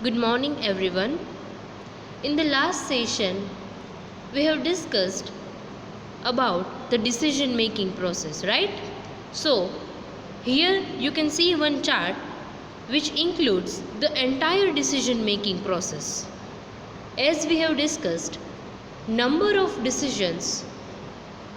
Good morning, everyone. In the last session, we have discussed about the decision making process, right? So, here you can see one chart which includes the entire decision making process. As we have discussed, number of decisions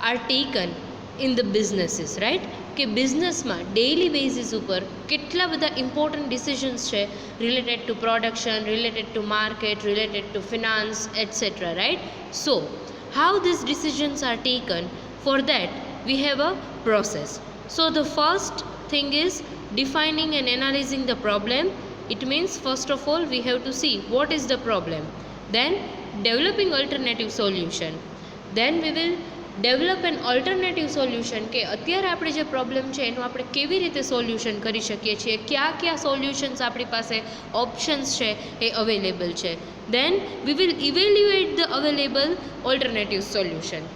are taken in the businesses, right? કે બિઝનેસમાં daily basis ઉપર કેટલા બધા important decisions છે related to production, related to market, related to finance etcetera, right? So how this decisions are taken, for that we have a process. So the first thing is defining and analyzing the problem. It means first of all we have to see what is the problem, then developing alternative solution, then we will develop an alternative solution કે અત્યારે આપણે જે problem છે એનું આપણે કેવી રીતે solution કરી શકીએ છીએ, કયા સોલ્યુશન્સ આપણી પાસે ઓપ્શન્સ છે એ અવેલેબલ છે. Then we will evaluate the available alternative solution,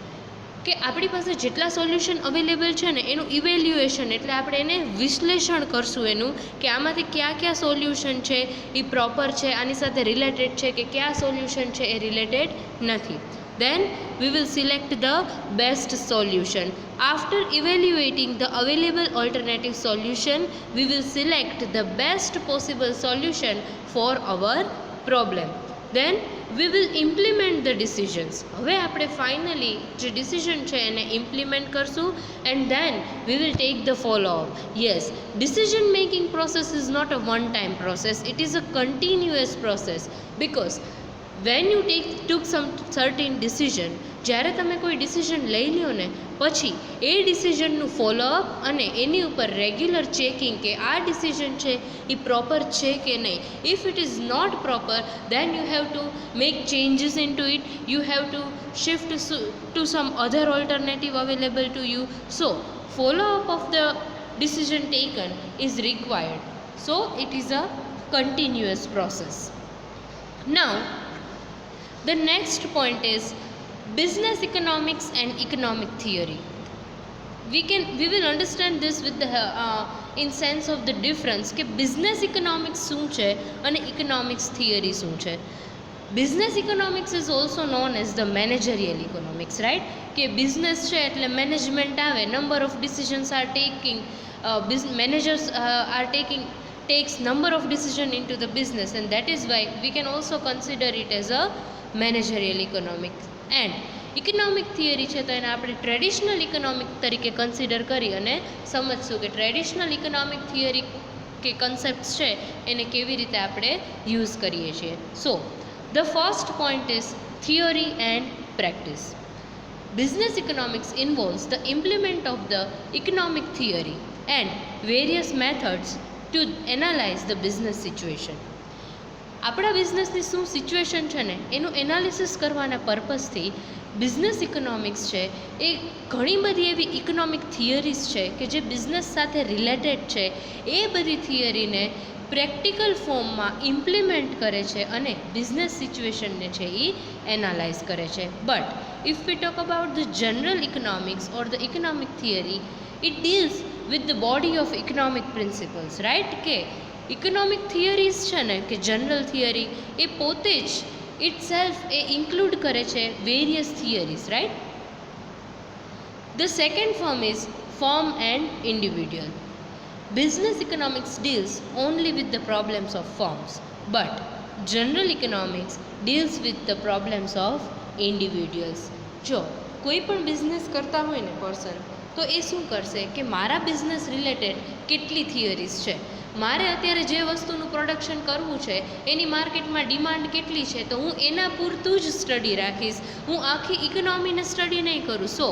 કે આપણી પાસે જેટલા સોલ્યુશન અવેલેબલ છે ને એનું ઇવેલ્યુએશન એટલે આપણે એને વિશ્લેષણ કરશું એનું કે આમાંથી કયા સોલ્યુશન છે એ પ્રોપર છે, આની સાથે રિલેટેડ છે, કે કયા સોલ્યુશન છે એ રિલેટેડ નથી. Then we will select the best solution. After evaluating the available alternative solution, we will select the best possible solution for our problem. Then we will implement the decisions. હવે આપણે finally જે decision છે એને implement કરશું and then we will take the follow up. Yes, decision making process is not a one time process, it is a continuous process, because when you took some certain decision, જ્યારે તમે કોઈ decision લઈ લ્યો ને પછી એ ડિસિઝનનું follow up અને એની ઉપર regular checking કે આ ડિસિઝન છે એ પ્રોપર છે કે નહીં. If it is not proper, then you have to make changes in to it, you have to shift to some other alternative available to you. So follow-up of the decision taken is required. So it is a continuous process. Now, the next point is business economics and economic theory. We will understand this with the in sense of the difference કે business economics શું છે અને economics theory શું છે. Business economics is also known as the managerial economics, right? કે business છે એટલે management આવે, number of decisions are taking, managers are takes number of decision into the business, and that is why we can also consider it as a managerial economics. And economic theory છે તો એને આપણે traditional economic તરીકે consider કરી અને સમજશું કે traditional economic theory કે કન્સેપ્ટ્સ છે એને કેવી રીતે આપણે યુઝ કરીએ છીએ. So the first point is theory and practice. Business economics involves the implement of the economic theory and various methods to analyse the business situation. આપણા બિઝનેસની શું સિચ્યુએશન છે ને એનું એનાલિસિસ કરવાના પર્પઝથી બિઝનેસ ઇકોનોમિક્સ છે એ ઘણી બધી એવી ઇકોનોમિક થિયરીઝ છે કે જે બિઝનેસ સાથે રિલેટેડ છે, એ બધી થિયરીને પ્રેક્ટિકલ ફોર્મમાં ઇમ્પ્લિમેન્ટ કરે છે અને બિઝનેસ સિચ્યુએશનને છે એ એનાલાઇઝ કરે છે. But if we talk about the general economics or the economic theory, it deals with the body of economic principles, right? કે ઇકોનોમિક થિયરીઝ છે ને કે જનરલ થિયરી એ પોતે જ ઇટસેલ્ફ એ ઇન્ક્લુડ કરે છે various theories, right? The second form is firm and individual. Business economics deals only with the problems of firms, but general economics deals with the problems of individuals. જો કોઈ પણ business કરતા હોય ને person, તો એ શું કરશે કે મારા બિઝનેસ રિલેટેડ કેટલી થિયરીઝ છે, મારે અત્યારે જે વસ્તુનું પ્રોડક્શન કરવું છે એની માર્કેટમાં ડિમાન્ડ કેટલી છે, તો હું એના પૂરતું જ સ્ટડી રાખીશ, હું આખી ઇકોનોમીને સ્ટડી નહીં કરું. So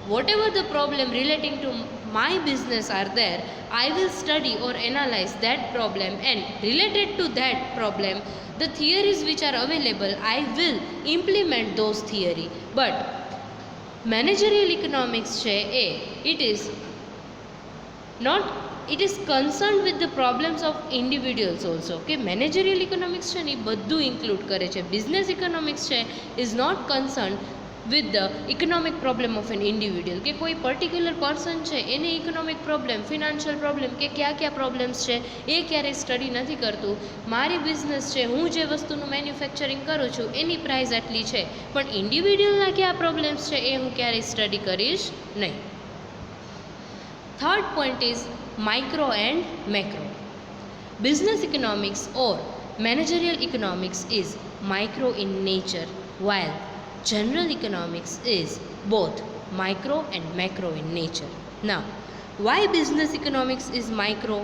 whatever the problem relating to my business are there, I will study or analyse that problem, and related to that problem the theories which are available, I will implement those theory. But managerial economics છે એ it is concerned with the problems of individuals also. કે managerial economics છે ને એ બધું include કરે છે. Business economics છે is not concerned with the economic problem of an individual, કે કોઈ પર્ટિક્યુલર પર્સન છે એને ઇકોનોમિક પ્રોબ્લેમ, ફિનાન્શિયલ પ્રોબ્લેમ કે કયા પ્રોબ્લેમ્સ છે એ ક્યારેય સ્ટડી નથી કરતું. મારી બિઝનેસ છે, હું જે વસ્તુનું મેન્યુફેક્ચરિંગ કરું છું એની પ્રાઇસ આટલી છે, પણ ઇન્ડિવિડ્યુઅલના કયા પ્રોબ્લેમ્સ છે એ હું ક્યારેય સ્ટડી કરીશ નહીં. Third point is micro and macro. Business economics or managerial economics is micro in nature, while general economics is both micro and macro in nature. Now, why business economics is micro?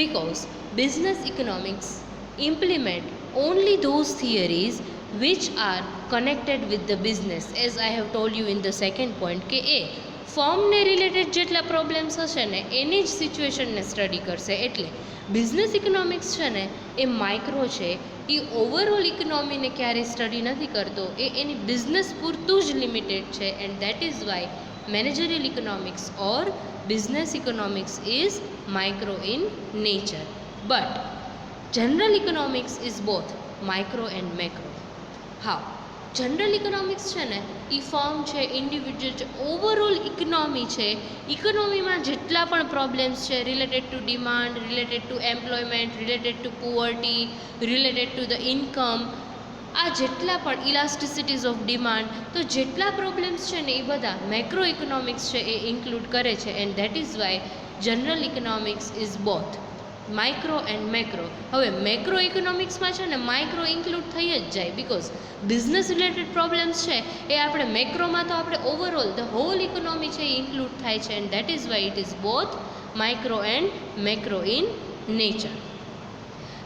Because business economics implement only those theories which are connected with the business. As I have told you in the second point, કે એ ફોર્મને related જેટલા problems હશે ને એની જ સિચ્યુએશનને study કરશે. એટલે business economics છે ને એ માઇક્રો છે, એ ઓવરઓલ ઇકોનોમીને ક્યારેય સ્ટડી નથી કરતો, એ એની બિઝનેસ પૂરતું જ લિમિટેડ છે. And that is why managerial economics or business economics is micro in nature, but general economics is both micro and macro. How? General economics છે ને એ ફોર્મ છે, ઇન્ડિવિજ્યુઅલ છે, ઓવરઓલ ઇકોનોમી છે. ઇકોનોમીમાં જેટલા પણ પ્રોબ્લેમ્સ છે related to demand, related to employment, related to poverty, related to the income, આ જેટલા પણ ઇલાસ્ટિસિટીઝ ઓફ ડિમાન્ડ, તો જેટલા પ્રોબ્લેમ્સ છે ને એ બધા મેક્રો ઇકોનોમિક્સ છે એ ઇન્ક્લુડ કરે છે. And that is Y general economics is both micro and macro. હવે મેક્રો ઇકોનોમિક્સમાં છે ને માઇક્રો ઇન્ક્લુડ થઈ જ જાય, બિકોઝ બિઝનેસ રિલેટેડ પ્રોબ્લેમ્સ છે એ આપણે મેક્રોમાં તો આપણે ઓવરઓલ ધ હોલ ઇકોનોમી છે એ ઇન્ક્લુડ થાય છે. And that is why it is both micro and macro in nature.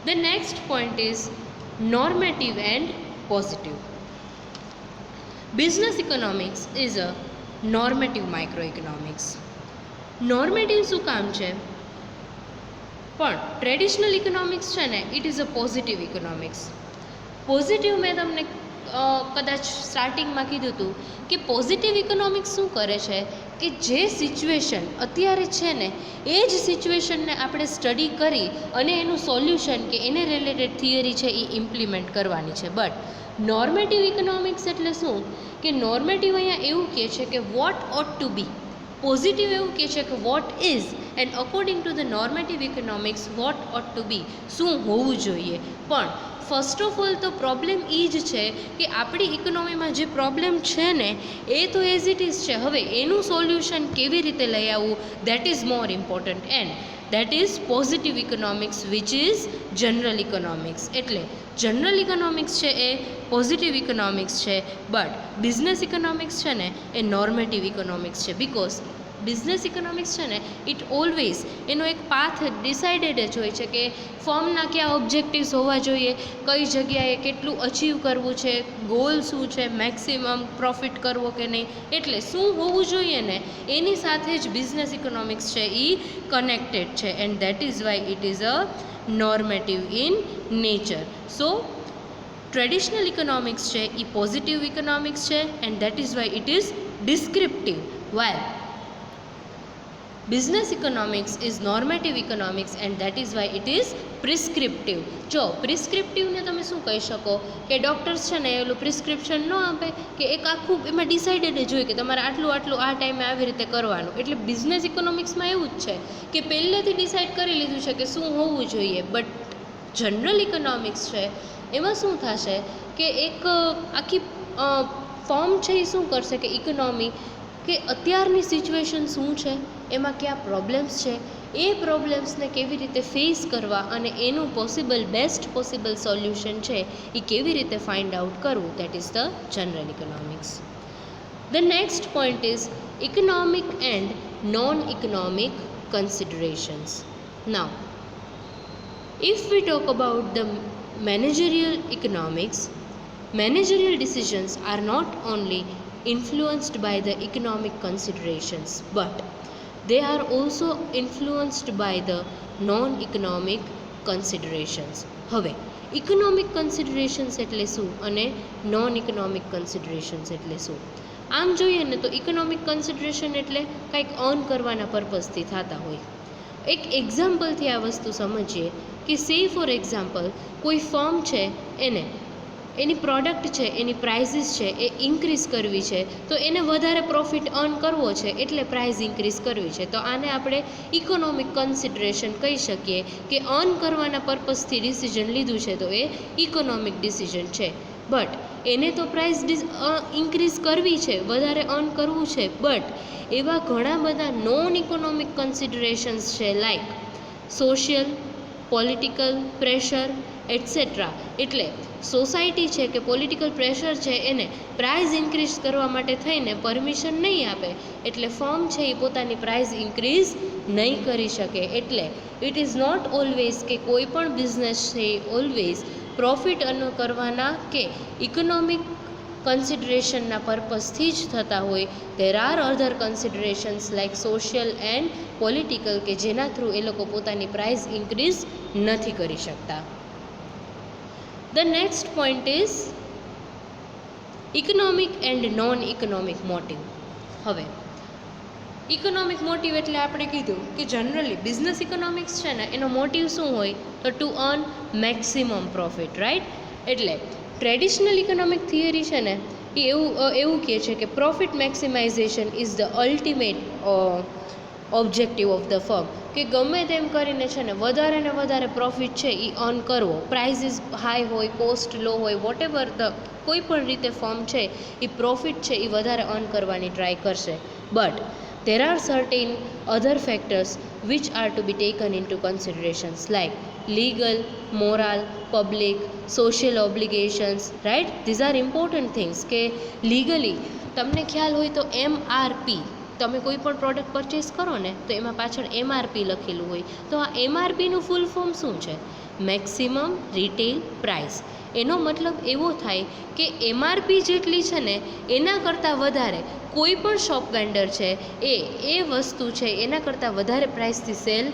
The next point is normative and positive. Business economics is a normative micro economics. Normative શું કામ છે? પણ traditional economics છે ને it is a positive economics. Positive મેં તમને કદાચ સ્ટાર્ટિંગમાં કીધું હતું કે પોઝિટિવ ઇકોનોમિક્સ શું કરે છે કે જે સિચ્યુએશન અત્યારે છે ને એ જ સિચ્યુએશનને આપણે સ્ટડી કરી અને એનું સોલ્યુશન કે એને રિલેટેડ થિયરી છે એ ઇમ્પ્લિમેન્ટ કરવાની છે. બટ નોર્મેટિવ ઇકોનોમિક્સ એટલે શું કે નોર્મેટિવ અહીંયા એવું કહે છે કે what ought to be. Positive એવું કહે છે કે what is, and according to the normative economics what ought to be, શું હોવું જોઈએ. પણ ફર્સ્ટ ઓફ ઓલ તો પ્રોબ્લેમ એ જ છે કે આપણી ઇકોનોમીમાં જે પ્રોબ્લેમ છે ને એ તો એઝ ઇટ ઇઝ છે. હવે એનું સોલ્યુશન કેવી રીતે લઈ આવવું, that is more important. And that is positive economics which is general economics. એટલે જનરલ ઇકોનોમિક્સ છે એ પોઝિટિવ ઇકોનોમિક્સ છે, બટ બિઝનેસ ઇકોનોમિક્સ છે ને એ નોર્મેટિવ ઇકોનોમિક્સ છે. બિકોઝ બિઝનેસ ઇકોનોમિક્સ છે ને ઇટ ઓલવેઝ એનો એક પાથ ડિસાઇડેડ જ હોય છે કે ફર્મના કયા ઓબ્જેક્ટિવ્સ હોવા જોઈએ, કઈ જગ્યાએ કેટલું અચીવ કરવું છે, ગોલ શું છે, મેક્સિમમ પ્રોફિટ કરવો કે નહીં, એટલે શું હોવું જોઈએ ને એની સાથે જ બિઝનેસ ઇકોનોમિક્સ છે એ કનેક્ટેડ છે. And that is why it is a normative in nature. So traditional economics છે એ પોઝિટિવ ઇકોનોમિક્સ છે, and that is why it is descriptive, why business economics is normative economics, and that is why it is prescriptive. જો પ્રિસ્ક્રિપ્ટિવને તમે શું કહી શકો કે ડૉક્ટર્સ છે ને એલું પ્રિસ્ક્રિપ્શન ન આપે કે એક આખું એમાં ડિસાઇડેડ જ હોય કે તમારે આટલું આટલું આ ટાઈમે આવી રીતે કરવાનું. એટલે બિઝનેસ ઇકોનોમિક્સમાં એવું જ છે કે પહેલેથી ડિસાઇડ કરી લીધું છે કે શું હોવું જોઈએ. બટ જનરલ ઇકોનોમિક્સ છે એમાં શું થશે કે એક આખી ફોર્મ છે એ શું કરશે કે ઇકોનોમી કે અત્યારની સિચ્યુએશન શું છે, એમાં કયા પ્રોબ્લેમ્સ છે, એ પ્રોબ્લેમ્સને કેવી રીતે ફેસ કરવા અને એનું બેસ્ટ પોસિબલ સોલ્યુશન છે એ કેવી રીતે ફાઇન્ડ આઉટ કરવું, that is the general economics. The next point is economic and non economic considerations. Now, if we talk about the managerial economics, managerial decisions are not only influenced by the economic considerations, but they are also influenced by the non-economic considerations. હવે economic considerations એટલે શું અને non economic considerations એટલે શું? આમ જોઈએ ને તો ઇકોનોમિક કન્સિડરેશન એટલે કંઈક અર્ન કરવાના પર્પઝથી થતા હોય. એક એક્ઝામ્પલથી આ વસ્તુ સમજીએ કે સે ફોર એક્ઝામ્પલ કોઈ ફર્મ છે એને એની પ્રોડક્ટ છે, એની પ્રાઇઝીસ છે એ ઇન્ક્રીઝ કરવી છે, તો એને વધારે પ્રોફિટ અર્ન કરવો છે એટલે પ્રાઇઝ ઇન્ક્રીઝ કરવી છે. તો આને આપણે ઇકોનોમિક કન્સિડરેશન કહી શકીએ કે અર્ન કરવાના પર્પઝથી ડિસિઝન લીધું છે તો એ ઇકોનોમિક ડિસિઝન છે. બટ એને તો પ્રાઇઝ ઇન્ક્રીઝ કરવી છે, વધારે અર્ન કરવું છે, બટ એવા ઘણા બધા નોન ઇકોનોમિક કન્સિડરેશન્સ છે, like social, political pressure etcetera. એટલે સોસાયટી છે કે પોલિટિકલ પ્રેશર છે એને પ્રાઇઝ ઇન્ક્રીઝ કરવા માટે થઈને પરમિશન નહીં આપે, એટલે ફર્મ છે એ પોતાની પ્રાઇઝ ઇન્ક્રીઝ નહીં કરી શકે. એટલે ઇટ ઇઝ નોટ ઓલવેઝ કે કોઈ પણ બિઝનેસ છે એ ઓલવેઝ પ્રોફિટ અર્ન કરવાના કે ઇકોનોમિક કન્સિડરેશનના પર્પઝથી જ થતા હોય. There are other considerations like social and political કે જેના થ્રુ એ લોકો પોતાની પ્રાઇઝ ઇન્ક્રીઝ નથી કરી શકતા. The next point is economic and non-economic motive. હવે ઇકોનોમિક મોટિવ એટલે આપણે કીધું કે જનરલી બિઝનેસ ઇકોનોમિક્સ છે ને એનો મોટિવ શું હોય તો to earn maximum profit, right. એટલે ટ્રેડિશનલ ઇકોનોમિક થિયરી છે ને એ એવું કહે છે કે profit maximisation is the ultimate objective of the firm, કે ગમે તેમ કરીને છે ને વધારે પ્રોફિટ છે એ અર્ન કરવો. પ્રાઇઝીસ હાઈ હોય, કોસ્ટ લો હોય, વોટ એવર ધ કોઈ પણ રીતે ફર્મ છે એ પ્રોફિટ છે એ વધારે અર્ન કરવાની ટ્રાય કરશે. But there are certain other factors which are to be taken into considerations like legal, moral, public, social obligations, right? These are important things. કે legally તમને ખ્યાલ હોય તો MRP, તમે કોઈ પણ પ્રોડક્ટ પરચેસ કરો ને તો એમાં પાછળ MRP લખેલું હોય, તો આ MRPનું ફૂલ ફોર્મ શું છે? Maximum retail price. એનો મતલબ એવો થાય કે MRP જેટલી છે ને એના કરતાં વધારે કોઈ પણ શોપ વેન્ડર છે એ વસ્તુ છે એના કરતાં વધારે પ્રાઇસથી સેલ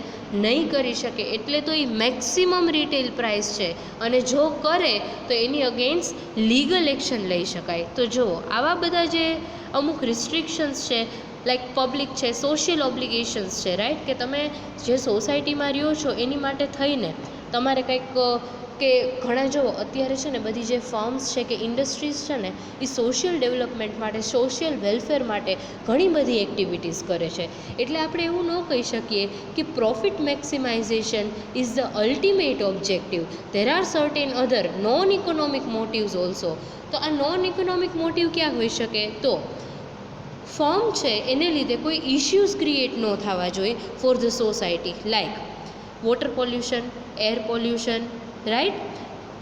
નહીં કરી શકે. એટલે તો એ મેક્સિમમ રિટેલ પ્રાઇસ છે, અને જો કરે તો એની અગેન્સ્ટ લીગલ એક્શન લઈ શકાય. તો જુઓ આવા બધા જે અમુક રિસ્ટ્રિક્શન્સ છે, લાઈક પબ્લિક છે, સોશિયલ ઓબ્લિગેશન્સ છે, રાઈટ, કે તમે જે સોસાયટીમાં રહ્યો છો એની માટે થઈને તમારે કંઈક કે ઘણા જો અત્યારે છે ને બધી જે ફર્મ્સ છે કે ઇન્ડસ્ટ્રીઝ છે ને એ સોશિયલ ડેવલપમેન્ટ માટે, સોશિયલ વેલફેર માટે ઘણી બધી એક્ટિવિટીઝ કરે છે. એટલે આપણે એવું ન કહી શકીએ કે profit maximisation is the ultimate objective. There are certain other non economic motives also. તો આ નોન ઇકોનોમિક મોટિવ ક્યાં હોઈ શકે? તો ફર્મ છે એને લીધે કોઈ ઇશ્યુઝ ક્રિએટ ન થવા જોઈએ for the society, like water pollution, air pollution, right?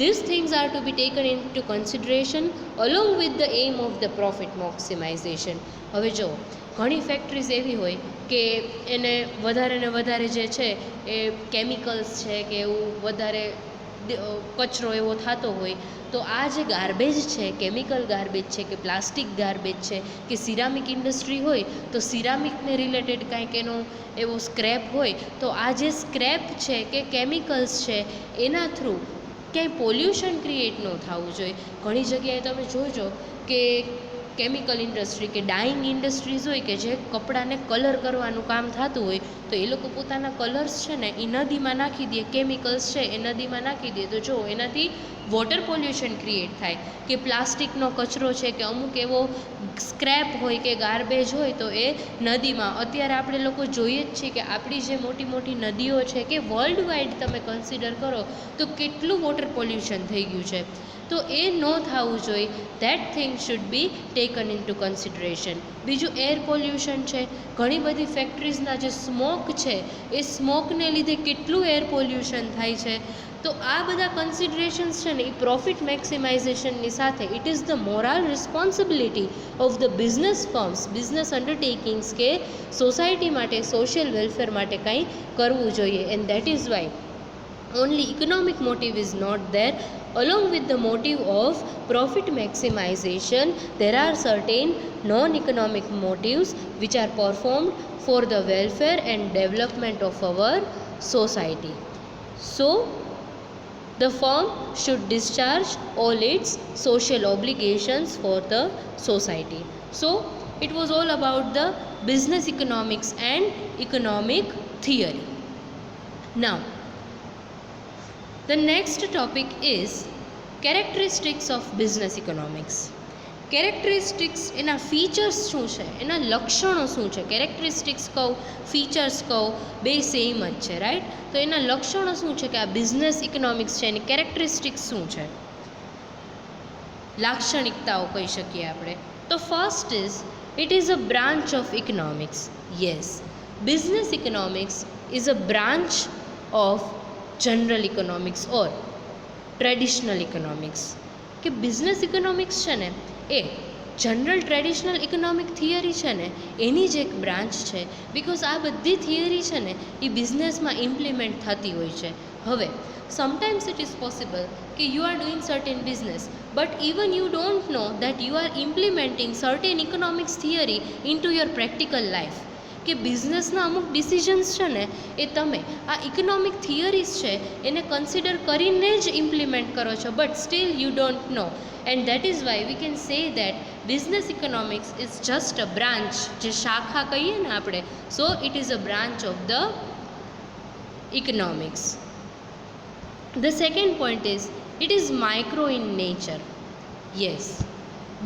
These things are to be taken into consideration along with the aim of the profit maximization. હવે જો ઘણી ફેક્ટરીઝ એવી હોય કે એને વધારે ને વધારે જે છે એ કેમિકલ્સ છે કે એવું વધારે કચરો એવો થતો હોય, તો આ જે ગાર્બેજ છે, કેમિકલ ગાર્બેજ છે કે પ્લાસ્ટિક ગાર્બેજ છે કે સિરામિક ઇન્ડસ્ટ્રી હોય તો સિરામિકને રિલેટેડ કાંઈક એનો એવો સ્ક્રેપ હોય, તો આ જે સ્ક્રેપ છે કે કેમિકલ્સ છે એના થ્રુ ક્યાંય પોલ્યુશન ક્રિએટ ન થવું જોઈએ. ઘણી જગ્યાએ તમે જોજો કે કેમિકલ ઇન્ડસ્ટ્રી કે ડાઇંગ ઇન્ડસ્ટ્રીઝ હોય કે જે કપડાને કલર કરવાનું કામ થતું હોય, તો એ લોકો પોતાના કલર્સ છે ને એ નદીમાં નાખી દે, કેમિકલ્સ છે એ નદીમાં નાખી દે. તો જો એનાથી વોટર પોલ્યુશન ક્રિએટ થાય. કે પ્લાસ્ટિકનો કચરો છે કે અમુક એવો સ્ક્રેપ હોય કે ગાર્બેજ હોય તો એ નદીમાં, અત્યારે આપણે લોકો જોઈએ જ છીએ કે આપણી જે મોટી મોટી નદીઓ છે કે વર્લ્ડ વાઇડ તમે કન્સિડર કરો તો કેટલું વોટર પોલ્યુશન થઈ ગયું છે. તો એ ન થવું જોઈએ. That thing should be taken in to consideration. બીજું એર પોલ્યુશન છે. ઘણી બધી ફેક્ટરીઝના જે સ્મોક છે એ સ્મોકને લીધે કેટલું એર પોલ્યુશન થાય છે. તો આ બધા કન્સિડરેશન્સ છે ને એ પ્રોફિટ મેક્સિમાઇઝેશનની સાથે it is the moral responsibility of the business firms, business undertakings કે સોસાયટી માટે, સોશિયલ વેલફેર માટે કંઈ કરવું જોઈએ. And that is why only economic motive is not there. Along with the motive of profit maximization, there are certain non-economic motives which are performed for the welfare and development of our society. So the firm should discharge all its social obligations for the society. So it was all about the business economics and economic theory. Now the next topic is characteristics of business economics. Characteristics એના features શું છે, એના લક્ષણો શું છે. Characteristics કહું, features કહું, બે સેમ જ છે, રાઈટ. તો એના લક્ષણો શું છે કે આ બિઝનેસ ઇકોનોમિક્સ છે એની કેરેક્ટરિસ્ટિક્સ શું છે, લાક્ષણિકતાઓ કહી શકીએ આપણે. તો first is it is a branch of economics. Yes, business economics is a branch of general economics or traditional economics. કે બિઝનેસ ઇકોનોમિક્સ છે ને એ જનરલ ટ્રેડિશનલ ઇકોનોમિક થિયરી છે ને એની જ એક બ્રાન્ચ છે. બિકોઝ આ બધી થિયરી છે ને એ બિઝનેસમાં ઇમ્પ્લિમેન્ટ થતી હોય છે. હવે સમટાઇમ્સ ઇટ ઇઝ પોસિબલ કે you are doing certain business but even you don't know that you are implementing certain economics theory in to your practical life. કે બિઝનેસના અમુક ડિસિઝન્સ છે ને એ તમે આ ઇકોનોમિક થિયરીઝ છે એને કન્સિડર કરીને જ ઇમ્પ્લિમેન્ટ કરો છો, but still you don't know. And that is why we can say that business economics is just a branch, જે શાખા કહીએ ને આપણે, so it is a branch of the economics. The second point is it is micro in nature. Yes,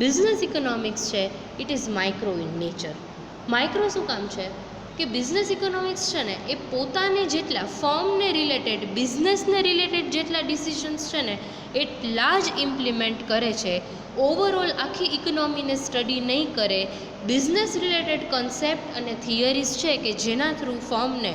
business economics છે it is micro in nature. Micro શું કામ છે કે બિઝનેસ ઇકોનોમિક્સ છે ને એ પોતાને જેટલા ફર્મને રિલેટેડ, બિઝનેસને રિલેટેડ જેટલા ડિસિઝન્સ છે ને એટલા જ ઇમ્પ્લિમેન્ટ કરે છે. ઓવરઓલ આખી ઇકોનોમીને સ્ટડી નહીં કરે. બિઝનેસ રિલેટેડ કન્સેપ્ટ અને થિયરીઝ છે કે જેના થ્રુ ફર્મને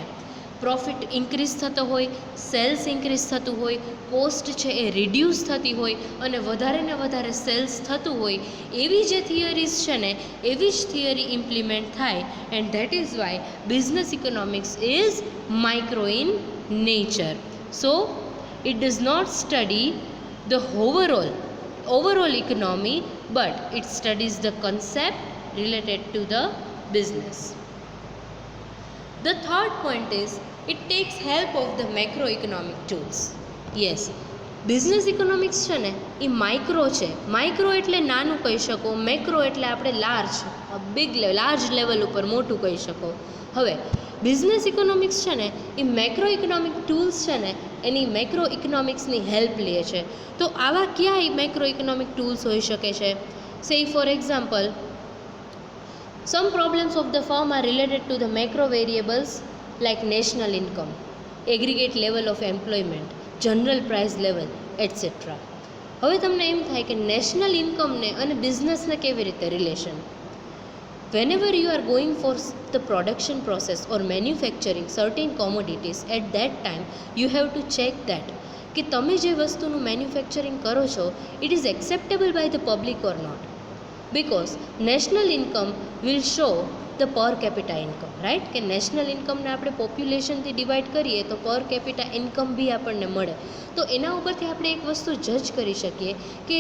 પ્રોફિટ ઇન્ક્રીઝ થતો હોય, સેલ્સ ઇન્ક્રીઝ થતું હોય, કોસ્ટ છે એ રિડ્યુસ થતી હોય અને વધારે ને વધારે સેલ્સ થતું હોય, એવી જે થિયરીઝ છે ને એવી જ થિયરી ઇમ્પ્લિમેન્ટ થાય. And that is why business economics is micro in nature. So it does not study the overall economy, but it studies the concept related to the business. The third point is it takes help of the macroeconomic tools. Yes, business economics છે ને એ micro છે. Micro એટલે નાનું કહી શકો, macro એટલે આપણે large, large level ઉપર મોટું કહી શકો. હવે બિઝનેસ ઇકોનોમિક્સ છે ને એ મેક્રો ઇકોનોમિક ટૂલ્સ છે ને એની મેક્રો ઇકોનોમિક્સની હેલ્પ લે છે. તો આવા ક્યાં મેક્રો ઇકોનોમિક ટૂલ્સ હોઈ શકે છે? સે for example, some problems of the firm are related to the macro variables like national income, aggregate level of employment, general price level, etc. હવે તમને એમ થાય કે નેશનલ ઇન્કમને અને બિઝનેસને કેવી રીતે relation? whenever you are going for the production process or manufacturing certain commodities, at that time you have to check that કે તમે જે વસ્તુનું મેન્યુફેક્ચરિંગ કરો છો it is acceptable by the public or not. Because national income will show the per capita income, right? કે national ઇન્કમને આપણે પોપ્યુલેશનથી divide કરીએ તો પર કેપિટા ઇન્કમ બી આપણને મળે. તો એના ઉપરથી આપણે એક વસ્તુ જજ કરી શકીએ કે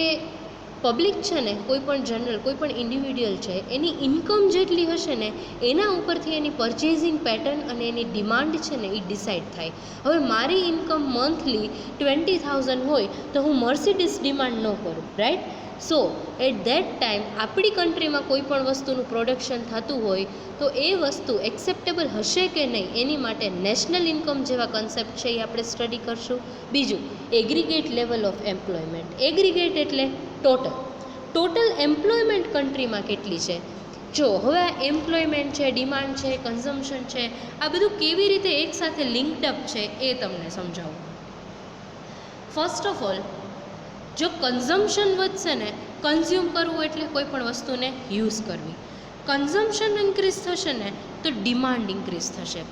પબ્લિક છે ને, કોઈ પણ જનરલ, કોઈ પણ ઇન્ડિવિડ્યુઅલ છે, એની ઇન્કમ જેટલી હશે ને એના ઉપરથી એની પરચેઝિંગ પેટર્ન અને એની ડિમાન્ડ છે ને એ ડિસાઇડ થાય. હવે મારી ઇન્કમ મંથલી 20,000 હોય તો હું મર્સિડીઝ ડિમાન્ડ ન કરું, right? So at that time આપણી કન્ટ્રીમાં કોઈ પણ વસ્તુનું પ્રોડક્શન થતું હોય તો એ વસ્તુ એક્સેપ્ટેબલ હશે કે નહીં એની માટે નેશનલ ઇન્કમ જેવા કન્સેપ્ટ છે એ આપણે સ્ટડી કરશું. બીજું, aggregate level of employment. Aggregate એટલે ટોટલ એમ્પ્લોયમેન્ટ કન્ટ્રીમાં કેટલી છે. જો હવે આ એમ્પ્લોયમેન્ટ છે, ડિમાન્ડ છે, કન્ઝમ્પશન છે, આ બધું કેવી રીતે એકસાથે લિંક્ડ અપ છે એ તમને સમજાવું. ફર્સ્ટ ઓફ ઓલ, જો કન્ઝમ્પશન વધશે ને, કન્ઝ્યુમ કરવું એટલે કોઈ પણ વસ્તુને યુઝ કરવી. કન્ઝમ્પશન ઇન્ક્રીઝ થશે ને તો ડિમાન્ડ ઇન્ક્રીઝ થશે.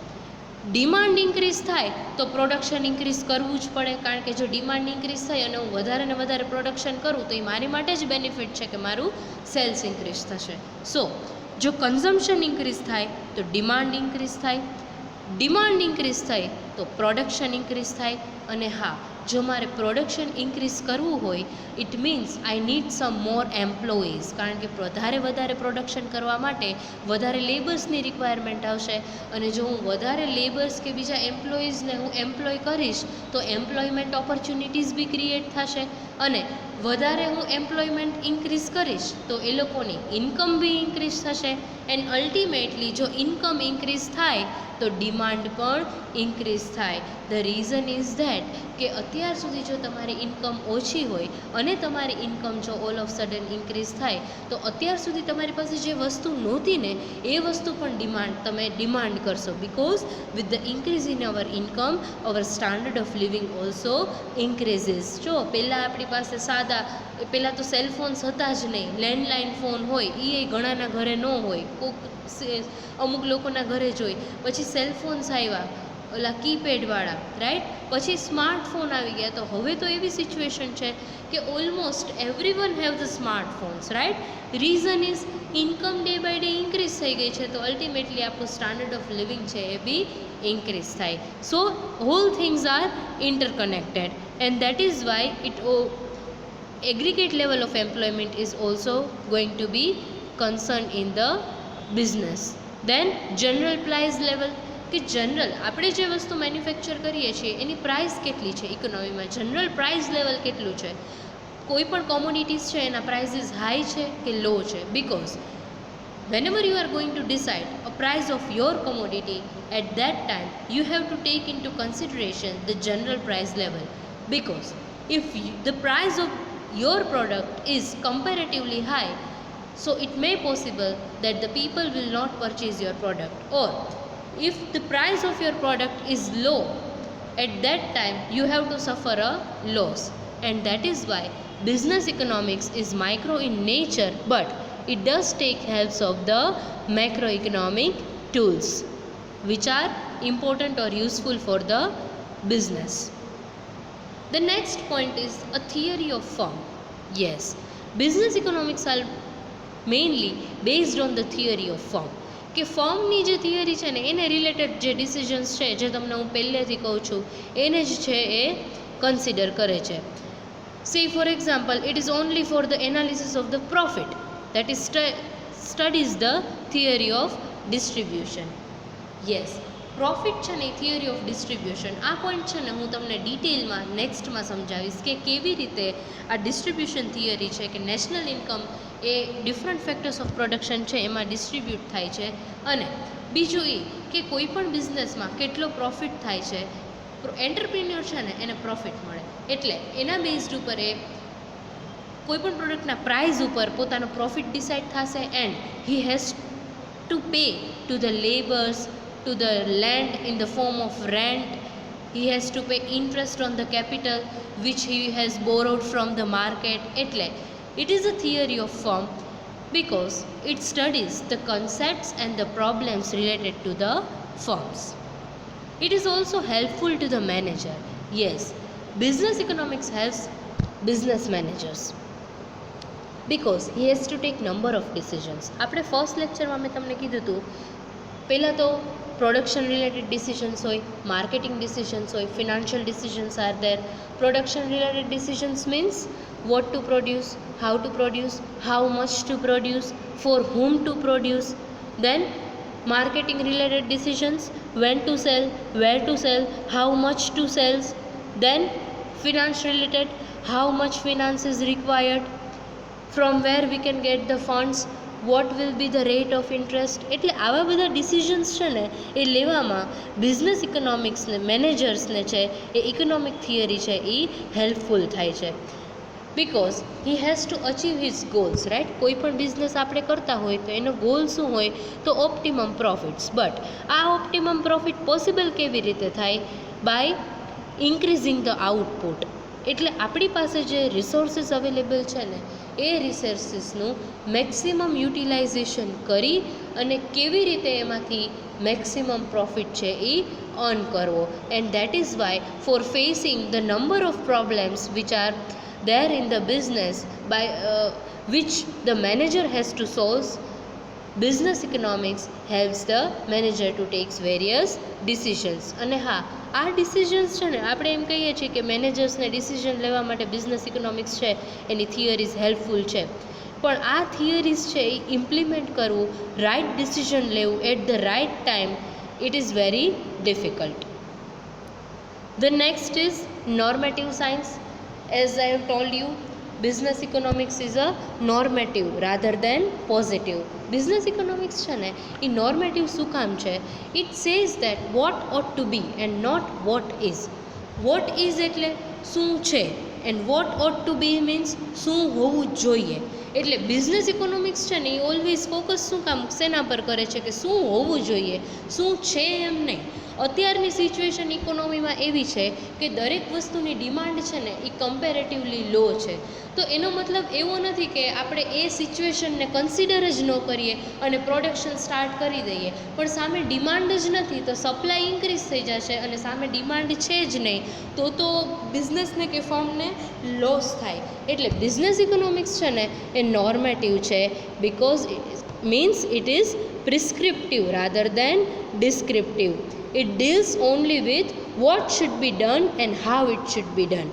ડિમાન્ડ ઇન્ક્રીઝ થાય તો પ્રોડક્શન ઇન્ક્રીઝ કરવું જ પડે, કારણ કે જો ડિમાન્ડ ઇન્ક્રીઝ થાય અને હું વધારે ને વધારે પ્રોડક્શન કરું તો એ મારી માટે જ બેનિફિટ છે કે મારું સેલ્સ ઇન્ક્રીઝ થશે. સો જો કન્ઝમ્પશન ઇન્ક્રીઝ થાય તો ડિમાન્ડ ઇન્ક્રીઝ થાય, ડિમાન્ડ ઇન્ક્રીઝ થાય તો પ્રોડક્શન ઇન્ક્રીઝ થાય. અને હા, જો મારે પ્રોડક્શન ઇન્ક્રીઝ કરવું હોય it means I need some more employees, કારણ કે વધારે પ્રોડક્શન કરવા માટે વધારે લેબર્સની રિક્વાયરમેન્ટ આવશે. અને જો હું વધારે લેબર્સ કે બીજા એમ્પ્લોઈઝને હું એમ્પ્લોય કરીશ તો એમ્પ્લોયમેન્ટ ઓપોર્ચ્યુનિટીઝ બી ક્રિએટ થશે. અને વધારે હું એમ્પ્લોયમેન્ટ ઇન્ક્રીઝ કરીશ તો એ લોકોની ઇન્કમ બી ઇન્ક્રીઝ થશે. એન્ડ અલ્ટિમેટલી જો ઇન્કમ ઇન્ક્રીઝ થાય તો ડિમાન્ડ પણ ઇન્ક્રીઝ થાય. ધ રીઝન ઇઝ ધેટ કે અત્યાર સુધી જો તમારી ઇન્કમ ઓછી હોય અને તમારી ઇન્કમ જો ઓલ ઓફ સડન ઇન્ક્રીઝ થાય તો અત્યાર સુધી તમારી પાસે જે વસ્તુ નહોતી ને એ વસ્તુ પણ તમે ડિમાન્ડ કરશો. Because with the increase in our income our standard of living also increases. જો પહેલાં આપણી પાસે પહેલાં તો સેલ ફોન્સ હતા જ નહીં, લેન્ડલાઇન ફોન હોય એ ઘણાના ઘરે ન હોય, અમુક લોકોના ઘરે જ હોય. પછી સેલ ફોન્સ આવ્યા ઓલા કીપેડવાળા, રાઈટ. પછી સ્માર્ટફોન આવી ગયા. તો હવે તો એવી સિચ્યુએશન છે કે almost everyone have the smartphones, right. Reason is income day by day increase થઈ ગઈ છે તો અલ્ટિમેટલી આપણું સ્ટાન્ડર્ડ ઓફ લિવિંગ છે એ બી ઇન્ક્રીઝ થાય. So whole things are interconnected and that is why aggregate level of employment is also going to be concerned in the business. Then general price level, કે general આપણે જે વસ્તુ manufacture કરીએ છીએ એની price કેટલી છે ઇકોનોમીમાં, જનરલ પ્રાઇસ લેવલ કેટલું છે. કોઈ પણ કોમોડિટીઝ છે એના પ્રાઇસીસ હાઈ છે કે લો છે. Because whenever you are going to decide a price of your commodity, at that time you have to take into consideration the general price level. Because if the price of your product is comparatively high, so it may possible that the people will not purchase your product, or if the price of your product is low, at that time you have to suffer a loss. And that is why business economics is micro in nature, but it does take helps of the macroeconomic tools which are important or useful for the business. The next point is a theory of firm. Yes, business economics are mainly based on the theory of firm. કે ફર્મની જે theory છે ને એને related જે decisions છે, જે તમને હું પહેલેથી કહું છું એને જ છે એ કન્સિડર કરે છે. સે for example, it is only for the analysis of the profit that is studies the theory of distribution. Yes, profit છે ને એ થિયરી ઓફ ડિસ્ટ્રીબ્યુશન, આ પોઈન્ટ છે ને હું તમને ડિટેલમાં નેક્સ્ટમાં સમજાવીશ કે કેવી રીતે આ ડિસ્ટ્રીબ્યુશન થિયરી છે કે national income A different factors of production છે એમાં ડિસ્ટ્રીબ્યુટ થાય છે. અને બીજું એ કે કોઈ પણ બિઝનેસમાં કેટલો પ્રોફિટ થાય છે, એન્ટરપ્રિન્યોર છે ને એને પ્રોફિટ મળે એટલે એના બેઝડ ઉપર એ કોઈ પણ પ્રોડક્ટના પ્રાઇસ ઉપર પોતાનો પ્રોફિટ ડિસાઇડ થશે. And he has to pay to the labours, to the land in the form of rent. He has to pay interest on the capital which he has borrowed from the market. એટલે it is a theory of firm because it studies the concepts and the problems related to the firms. It is also helpful to the manager. Yes, business economics helps business managers because he has to take number of decisions. આપણે first લેક્ચરમાં મેં તમને કીધું હતું પહેલાં તો production related decisions હોય, marketing decisions હોય, financial decisions are there. Production related decisions means what to produce, how much to produce, for whom to produce. Then marketing related decisions, when to sell, where to sell, how much to sell. Then finance related, how much finance is required, from where we can get the funds, what will be the rate of interest. એટલે આવા બધા decisions છે ને એ લેવામાં business ઇકોનોમિક્સને મેનેજર્સને છે એ economic theory છે એ helpful થાય છે. Because he has to achieve his goals, right. કોઈ પણ બિઝનેસ આપણે કરતા હોય તો એનો ગોલ શું હોય તો ઓપ્ટિમમ પ્રોફિટ્સ. બટ આ ઓપ્ટિમમ પ્રોફિટ પોસિબલ કેવી રીતે થાય? By increasing the output. એટલે આપણી પાસે જે રિસોર્સિસ અવેલેબલ છે ને એ રિસોર્સિસનું મેક્સિમમ યુટિલાઇઝેશન કરી અને કેવી રીતે એમાંથી મેક્સિમમ પ્રોફિટ છે એ અર્ન કરવો. And that is why for facing the number of problems which are there in the business by which the manager has to solve, business economics helps the manager to take various decisions. અને હા, આ decisions છે ને આપણે એમ કહીએ છીએ કે મેનેજર્સને decision લેવા માટે બિઝનેસ ઇકોનોમિક્સ છે એની થિયરીઝ હેલ્પફુલ છે, પણ આ થિયરીઝ છે એ ઇમ્પ્લિમેન્ટ કરવું, રાઇટ ડિસિઝન લેવું at the right time, it is very difficult. The next is normative science. As I have told you, business economics is a normative rather than positive. Business economics છે ને એ normative શું કામ છે? It says that what ought to be and not what is. What is એટલે શું છે, and what ought to be means શું હોવું જોઈએ. એટલે બિઝનેસ ઇકોનોમિક્સ છે ને એ ઓલવેઝ ફોકસ શું કામ શેના પર કરે છે કે શું હોવું જોઈએ, શું છે એમ નહીં. અત્યારની સિચ્યુએશન ઇકોનોમીમાં એવી છે કે દરેક વસ્તુની ડિમાન્ડ છે ને એ કમ્પેરેટિવલી લો છે. તો એનો મતલબ એવો નથી કે આપણે એ સિચ્યુએશનને કન્સિડર જ ન કરીએ અને પ્રોડક્શન સ્ટાર્ટ કરી દઈએ, પણ સામે ડિમાન્ડ જ નથી તો સપ્લાય ઇન્ક્રીઝ થઈ જશે અને સામે ડિમાન્ડ છે જ નહીં તો બિઝનેસને કે ફર્મને લોસ થાય. એટલે બિઝનેસ ઇકોનોમિક્સ છે ને એ નોર્મેટિવ છે because means it is prescriptive rather then descriptive. It deals only with what should be done and how it should be done.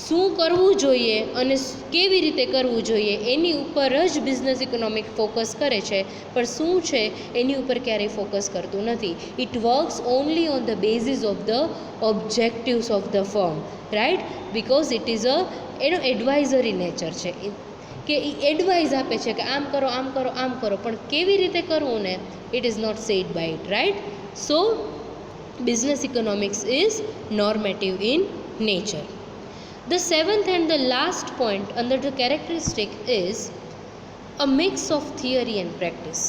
શું કરવું જોઈએ અને કેવી રીતે કરવું જોઈએ એની ઉપર જ બિઝનેસ ઇકોનોમિક ફોકસ કરે છે, પણ શું છે એની ઉપર ક્યારેય ફોકસ કરતું નથી. It works only on the basis of the objectives of the firm, right? Because it is એનો એડવાઇઝરી નેચર છે કે એ એડવાઇઝ આપે છે કે આમ કરો આમ કરો આમ કરો, પણ કેવી રીતે કરવું ને it is not said by it, right? So business economics is normative in nature. The seventh and the last point under the characteristic is a mix of theory and practice.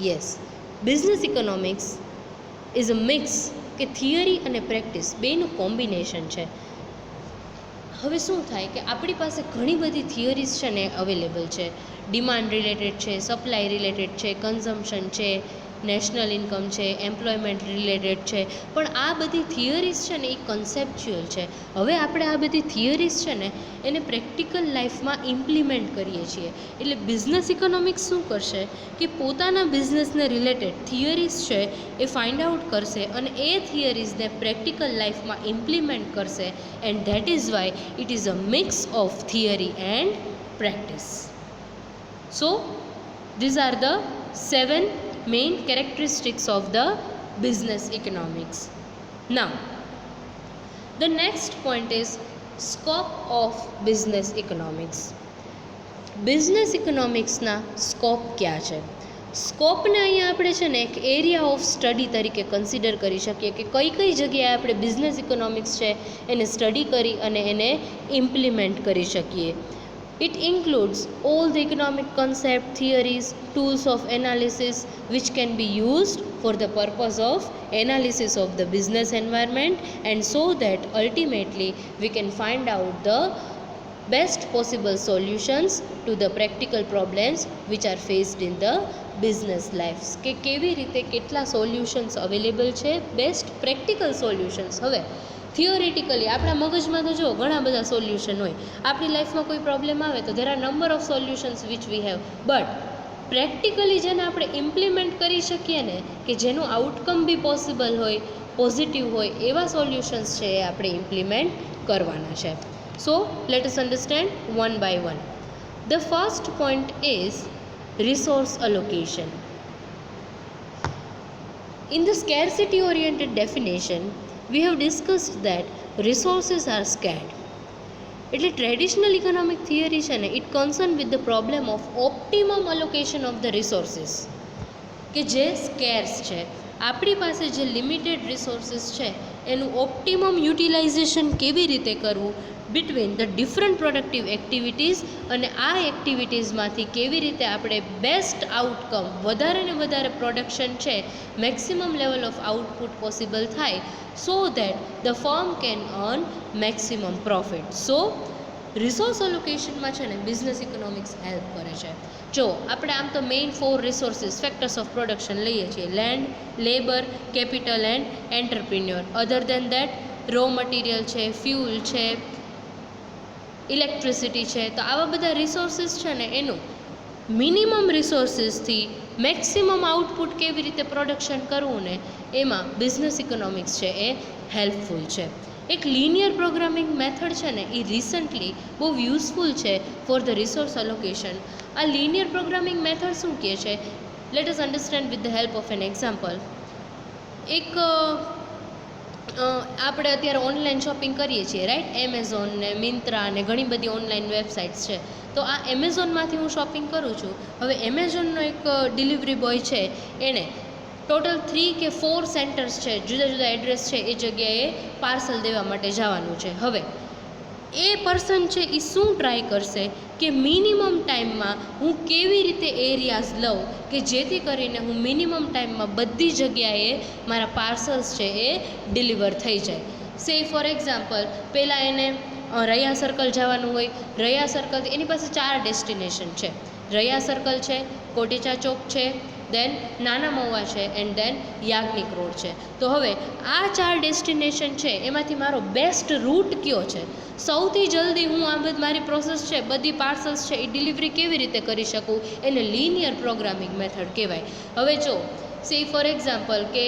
Yes, business economics is a mix કે theory અને practice બેનું combination છે. હવે શું થાય કે આપણી પાસે ઘણી બધી થિયરીઝ છે ને અવેલેબલ છે. ડિમાન્ડ રિલેટેડ છે, સપ્લાય રિલેટેડ છે, કન્ઝમ્પશન છે, નેશનલ ઇન્કમ છે, એમ્પ્લોયમેન્ટ રિલેટેડ છે, પણ આ બધી થિયરીઝ છે ને એ કન્સેપ્ચ્યુઅલ છે. હવે આપણે આ બધી થિયરીઝ છે ને એને પ્રેક્ટિકલ લાઈફમાં ઇમ્પ્લિમેન્ટ કરીએ છીએ. એટલે બિઝનેસ ઇકોનોમિક્સ શું કરશે કે પોતાના બિઝનેસને રિલેટેડ થિયરીઝ છે એ ફાઇન્ડ આઉટ કરશે અને એ થિયરીઝને પ્રેક્ટિકલ લાઈફમાં ઇમ્પ્લિમેન્ટ કરશે, and that is why it is a mix of theory and practice. So these are the 7 main characteristics of the business economics. Now the next point is scope of business economics. business economics ના scope ક્યાં છે? સ્કોપને અહીંયા આપણે છે ને એક area of study તરીકે consider કરી શકીએ કે કઈ કઈ જગ્યાએ આપણે બિઝનેસ ઇકોનોમિક્સ છે એને સ્ટડી કરી અને એને ઇમ્પ્લિમેન્ટ કરી શકીએ. It includes all the economic concept, theories, tools of analysis which can be used for the purpose of analysis of the business environment, and so that ultimately we can find out the best possible solutions to the practical problems which are faced in the business lives. કે કેવી રીતે કેટલા solutions available છે, best practical solutions. હવે theoretically આપણા મગજમાં તો જો ઘણા બધા સોલ્યુશન હોય, આપણી લાઈફમાં કોઈ પ્રોબ્લેમ આવે તો there are number of solutions which we have, but practically જેને આપણે ઇમ્પ્લિમેન્ટ કરી શકીએ ને કે જેનું આઉટકમ બી પોસિબલ હોય, પોઝિટિવ હોય, એવા સોલ્યુશન્સ છે એ આપણે ઇમ્પ્લિમેન્ટ કરવાના છે. So let us understand one by one. The first point is resource allocation. In the scarcity oriented definition we have discussed that resources are scarce. એટલે ટ્રેડિશનલ ઇકોનોમિક થિયરી છે ને it concern with the problem of optimum allocation of the resources, કે જે સ્કેર્સ છે, આપણી પાસે જે limited resources છે એનું ઓપ્ટિમમ યુટિલાઇઝેશન કેવી રીતે કરવું between the different productive activities, અને આ એક્ટિવિટીઝમાંથી કેવી રીતે આપણે બેસ્ટ આઉટકમ, વધારે ને વધારે પ્રોડક્શન છે, maximum level of output possible થાય, so that the firm can earn maximum profit. So resource અલોકેશનમાં છે ને બિઝનેસ ઇકોનોમિક્સ હેલ્પ કરે છે. જો આપણે આમ તો main 4 resources factors of production લઈએ છીએ: land, labour, capital and entrepreneur. Other than that raw material છે, ફ્યુલ છે, ઇલેક્ટ્રિસિટી છે. તો આવા બધા રિસોર્સિસ છે ને એનું મિનિમમ રિસોર્સિસથી મેક્સિમમ આઉટપુટ કેવી રીતે પ્રોડક્શન કરવું ને એમાં બિઝનેસ ઇકોનોમિક્સ છે એ હેલ્પફુલ છે. એક લિનિયર પ્રોગ્રામિંગ મેથડ છે ને એ રિસન્ટલી બહુ યુઝફુલ છે ફોર ધ રિસોર્સ અલોકેશન. આ લિનિયર પ્રોગ્રામિંગ મેથડ શું કહે છે? Late us understand with the help of an example. એક આપણે અત્યારે ઓનલાઈન શોપિંગ કરીએ છીએ રાઈટ, એમેઝોન ને મિંત્રા ને ઘણી બધી ઓનલાઈન વેબસાઇટ્સ છે. તો આ એમેઝોનમાંથી હું શોપિંગ કરું છું. હવે એમેઝોનનો એક ડિલિવરી બોય છે, એણે ટોટલ 3 કે 4 સેન્ટર્સ છે, જુદા જુદા એડ્રેસ છે, એ જગ્યાએ પાર્સલ દેવા માટે જવાનું છે. હવે એ પર્સન છે એ શું ટ્રાય કરશે કે મિનિમમ ટાઈમમાં હું કેવી રીતે એરિયાઝ લઉં કે જેથી કરીને હું મિનિમમ ટાઈમમાં બધી જગ્યાએ મારા પાર્સલ્સ છે એ ડિલિવર થઈ જાય. સે ફોર એક્ઝામ્પલ, પહેલાં એને રૈયા સર્કલ જવાનું હોય. રૈયા સર્કલથી એની પાસે 4 ડેસ્ટિનેશન છે. રૈયા સર્કલ છે, કોટેચા ચોક છે, દેન નાના મહુવા છે, એન્ડ દેન યાજ્ઞિક રોડ છે. તો હવે આ 4 ડેસ્ટિનેશન છે એમાંથી મારો બેસ્ટ રૂટ કયો છે, સૌથી જલ્દી હું આ બધી મારી પ્રોસેસ છે, બધી પાર્સલ્સ છે એ ડિલિવરી કેવી રીતે કરી શકું, એને લિનિયર પ્રોગ્રામિંગ મેથડ કહેવાય. હવે જો સે ફોર એક્ઝામ્પલ કે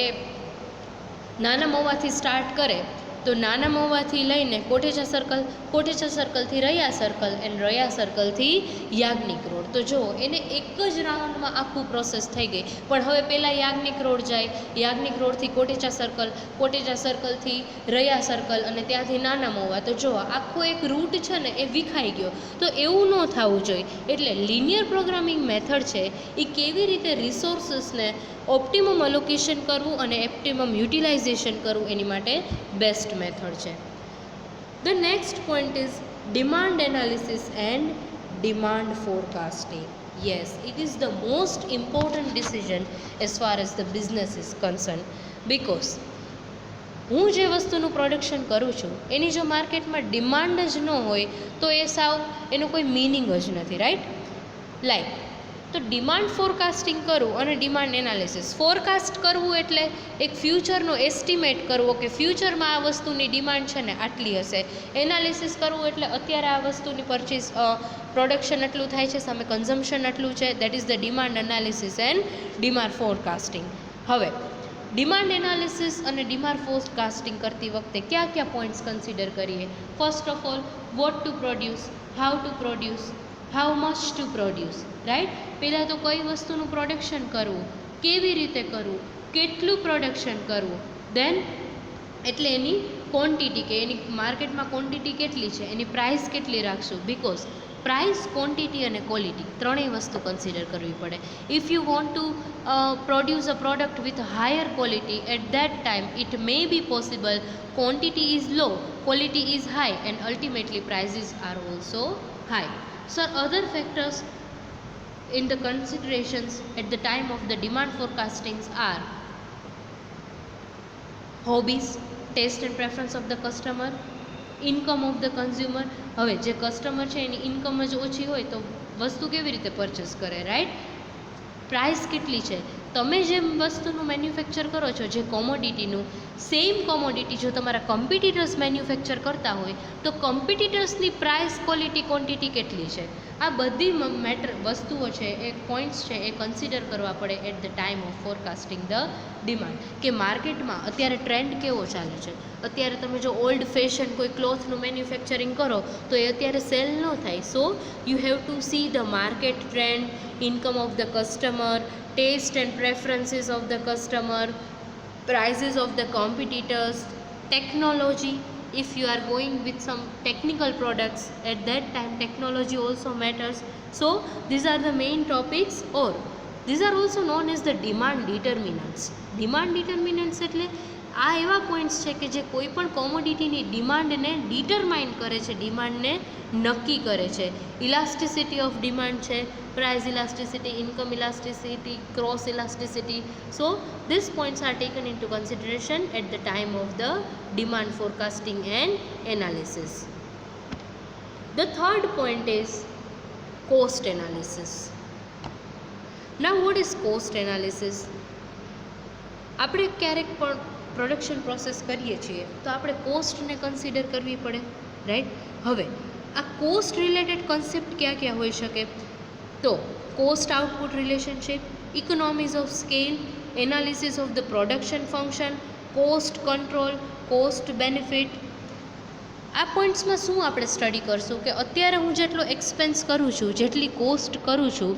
નાના મહુવાથી સ્ટાર્ટ કરે તો નાના મહુવાથી લઈને કોટેચા સર્કલથી રૈયા સર્કલ એન્ડ રૈયા સર્કલથી યાજ્ઞિક રોડ. તો જો એને એક જ રાઉન્ડમાં આખું પ્રોસેસ થઈ ગઈ. પણ હવે પહેલાં યાજ્ઞિક રોડ જાય, યાજ્ઞિક રોડથી કોટેચા સર્કલથી રૈયા સર્કલ અને ત્યાંથી નાના મહુવા. તો જો આખો એક રૂટ છે ને એ વિખાઈ ગયો. તો એવું ન થવું જોઈએ. એટલે લિનિયર પ્રોગ્રામિંગ મેથડ છે એ કેવી રીતે રિસોર્સિસને ઓપ્ટિમમ અલોકેશન કરવું અને ઓપ્ટિમમ યુટિલાઇઝેશન કરવું એની માટે બેસ્ટ મેથડ છે. The next point is demand analysis and demand forecasting. Yes, it is the most important decision as far as the business is concern. Because હું જે વસ્તુનું પ્રોડક્શન કરું છું એની જો માર્કેટમાં ડિમાન્ડ જ ન હોય તો એ સાવ એનો કોઈ મિનિંગ જ નથી, રાઈટ? લાઈક તો ડિમાન્ડ ફોરકાસ્ટિંગ કરવું અને ડિમાન્ડ એનાલિસિસ. ફોરકાસ્ટ કરવું એટલે એક ફ્યુચરનો એસ્ટિમેટ કરવો કે ફ્યુચરમાં આ વસ્તુની ડિમાન્ડ છે ને આટલી હશે. એનાલિસિસ કરવું એટલે અત્યારે આ વસ્તુની પ્રોડક્શન આટલું થાય છે, સામે કન્ઝમ્પશન આટલું છે. That is the demand analysis and demand forecasting. હવે ડિમાન્ડ એનાલિસિસ અને ડિમાન્ડ ફોરકાસ્ટિંગ કરતી વખતે કયા કયા પોઈન્ટ્સ કન્સિડર કરીએ? First of all, vote to produce, how to produce, how much to produce, right? પહેલાં તો કઈ વસ્તુનું પ્રોડક્શન કરવું, કેવી રીતે કરવું, કેટલું પ્રોડક્શન કરવું, દેન એટલે એની ક્વોન્ટિટી કે એની માર્કેટમાં ક્વોન્ટિટી કેટલી છે, એની પ્રાઇસ કેટલી રાખશું. બિકોઝ પ્રાઇસ, ક્વોન્ટિટી અને ક્વોલિટી ત્રણેય વસ્તુ કન્સિડર કરવી પડે. If you want to produce a product with higher quality, at that time it may be possible quantity is low, quality is high and ultimately prices are also high. So other factors in the considerations at the time of the demand forecastings are hobbies, taste and preference of the customer, income of the consumer. હવે જે customer છે એની income જ ઓછી હોય તો વસ્તુ કેવી રીતે પરચેસ કરે, રાઈટ? પ્રાઇસ કેટલી છે, તમે જે વસ્તુનું મેન્યુફેક્ચર કરો છો, જે કોમોડિટીનું, સેમ કોમોડિટી જો તમારા કોમ્પિટિટર્સ મેન્યુફેક્ચર કરતા હોય તો કોમ્પિટિટર્સની પ્રાઇસ, ક્વોલિટી, ક્વોન્ટિટી કેટલી છે, આ બધી વસ્તુઓ છે, એ પોઈન્ટ્સ છે એ કન્સિડર કરવા પડે at the time of forecasting the demand. કે માર્કેટમાં અત્યારે ટ્રેન્ડ કેવો ચાલે છે. અત્યારે તમે જો ઓલ્ડ ફેશન કોઈ ક્લોથનું મેન્યુફેક્ચરિંગ કરો તો એ અત્યારે સેલ ન થાય. So you have two see the market trend, income of the customer, taste and preferences of the customer, prices of the competitors, technology. If you are going with some technical products, at that time technology also matters. So these are the main topics, or these are also known as the demand determinants. Demand determinants એટલે આ એવા points છે કે જે કોઈ પણ કોમોડિટીની ડિમાન્ડને determine કરે છે, ડિમાન્ડને નક્કી કરે છે. ઇલાસ્ટિસિટી ઓફ ડિમાન્ડ છે, price elasticity, income elasticity, cross elasticity. So this points are taken in to consideration at the time of the demand forecasting and analysis. The third point is cost analysis. Now what is cost analysis? આપણે ક્યારેક પણ production process કરીએ છીએ તો આપણે કોસ્ટને consider કરવી પડે, રાઈટ? હવે આ કોસ્ટ રિલેટેડ કન્સેપ્ટ ક્યાં ક્યાં હોઈ શકે? તો cost output relationship, economies of scale, analysis of the production function, cost control, cost benefit. આ પોઈન્ટ્સમાં શું આપણે સ્ટડી કરશું કે અત્યારે હું જેટલો એક્સપેન્સ કરું છું, જેટલી કોસ્ટ કરું છું,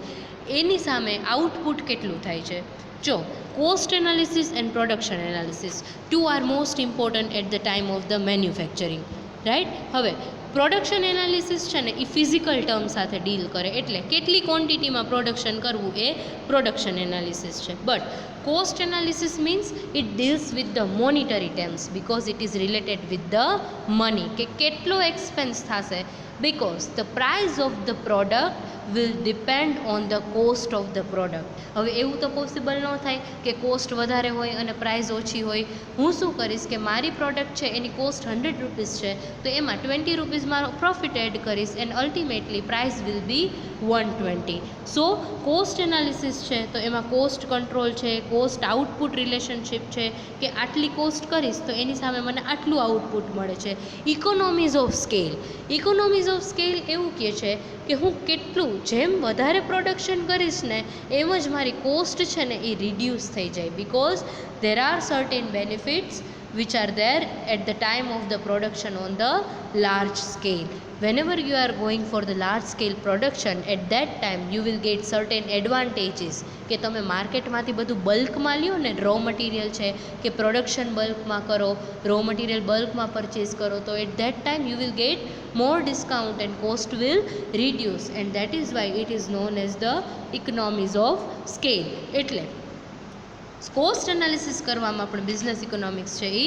એની સામે આઉટપુટ કેટલું થાય છે. જો cost analysis and production analysis, two are most important at the time of the manufacturing, right? હવે પ્રોડક્શન એનાલિસિસ છે ને એ ફિઝિકલ ટર્મ સાથે ડીલ કરે, એટલે કેટલી ક્વોન્ટિટીમાં પ્રોડક્શન કરવું એ પ્રોડક્શન એનાલિસિસ છે. But cost analysis means it deals with the monetary terms because it is related with the money, કે કેટલો એક્સપેન્સ થશે, because the price of the product will depend on the cost of the product. હવે એવું તો possible ન થાય કે cost વધારે હોય અને પ્રાઇસ ઓછી હોય. હું શું કરીશ કે મારી પ્રોડક્ટ છે એની કોસ્ટ 100 રૂપીસ છે, તો એમાં 20 રૂપીસ મારો પ્રોફિટ એડ કરીશ and ultimately price will be 120. So cost analysis છે તો એમાં કોસ્ટ કંટ્રોલ છે, કોસ્ટ આઉટપુટ રિલેશનશિપ છે, કે આટલી કોસ્ટ કરીશ તો એની સામે મને આટલું આઉટપુટ મળે છે. Economies of scale, economies of scale એવું કહે છે કે હું કેટલું, જેમ વધારે પ્રોડક્શન કરીશ ને એમ જ મારી કોસ્ટ છે ને એ રિડ્યુસ થઈ જાય, because there are certain benefits which are there at the time of the production on the large scale. Whenever you are going for the large scale production, at that time you will get certain advantages, કે તમે માર્કેટમાંથી બધું બલ્કમાં લ્યો ને, row material છે કે production બલ્કમાં કરો, raw material બલ્કમાં purchase કરો, તો at that time you will get more discount and cost will reduce, and that is why it is known as the economies of scale. એટલે કોસ્ટ એનાલિસિસ કરવામાં પણ business economics છે એ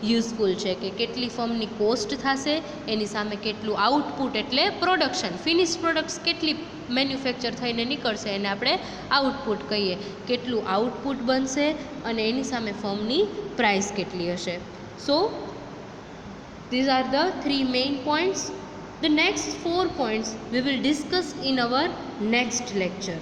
useful છે, કે કેટલી ફર્મની cost થશે એની સામે કેટલું આઉટપુટ, એટલે પ્રોડક્શન, ફિનિશ પ્રોડક્ટ્સ કેટલી મેન્યુફેક્ચર થઈને નીકળશે એને આપણે આઉટપુટ કહીએ, કેટલું આઉટપુટ બનશે અને એની સામે ફર્મની પ્રાઇસ કેટલી હશે. સો these are the 3 main points. The next 4 points we will discuss in our next lecture.